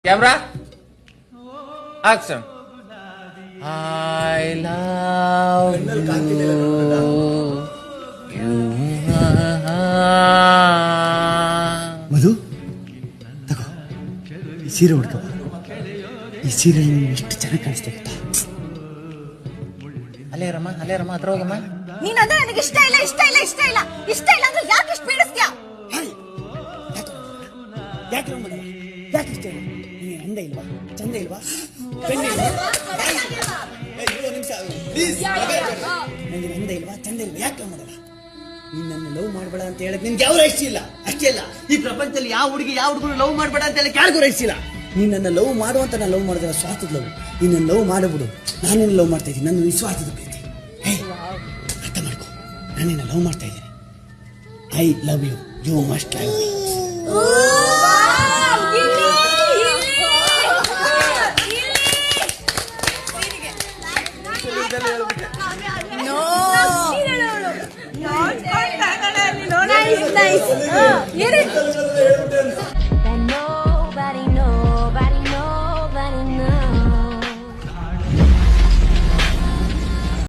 Camera action. I love you. Madhu ತಗೋ ಈ ಸೀರೆ ಹುಡ್ಕೋ. ಈ ಸೀರೆ ಎಷ್ಟು ಚೆನ್ನಾಗಿ ಕಾಣಿಸ್ತಾ ಗೊತ್ತಾ? ಅಲ್ಲೇ ರಮ್ಮ ಹತ್ರ ಹೋಗಮ್ಮ. ನೀನಂದ್ರೆ ನನಗೆ ಇಷ್ಟ ಇಲ್ಲ ಅಂದ್ರೆ ಯಾಕೆ ಇಷ್ಟ ಬೀಳಿಸ್ತೀಯ? ಯಾಕೆ ಯಾಕೆ ಇಷ್ಟ ಇಲ್ಲ? ನೀನು ಅಂದ ಇಲ್ವಾ, ಚಂದ ಇಲ್ವಾ, ನನಗೆ ಅಂದ ಇಲ್ವಾ, ಚಂದ ಇಲ್ವಾ, ಯಾಕೆ ಮಾಡಲ್ಲ? ನೀನ್ ನನ್ನ ಲವ್ ಮಾಡಬೇಡ ಅಂತ ಹೇಳಕ್ ನಿನ್ಗೆ ಯಾವ ರೈಟ್ಸ್ ಇಲ್ಲ. ಅಷ್ಟೇ ಅಲ್ಲ, ಈ ಪ್ರಪಂಚದಲ್ಲಿ ಯಾವ ಹುಡುಗರು ಲವ್ ಮಾಡಬೇಡ ಅಂತ ಹೇಳಕ್ ಯಾರಿಗೂ ರೈಟ್ಸ್ ಇಲ್ಲ. ನೀನ್ ನನ್ನ ಲವ್ ಮಾಡುವಂತ ನಾನು ಲವ್ ಮಾಡಿದ್ರೆ ಸ್ವಾರ್ಥದ ಲವ್. ನೀನ್ ನನ್ನ ಲವ್ ಮಾಡಬಿಡು, ನಾನೇನು ಲವ್ ಮಾಡ್ತಾ ಇದ್ದೀನಿ, ನನ್ನ ನಿಸ್ವಾರ್ಥದ ಪ್ರೀತಿ. ಅರ್ಥ ಮಾಡ್ಕೊ, ನಾನೇನ ಲವ್ ಮಾಡ್ತಾ ಇದ್ದೀನಿ. I love you, you must love me. Nice.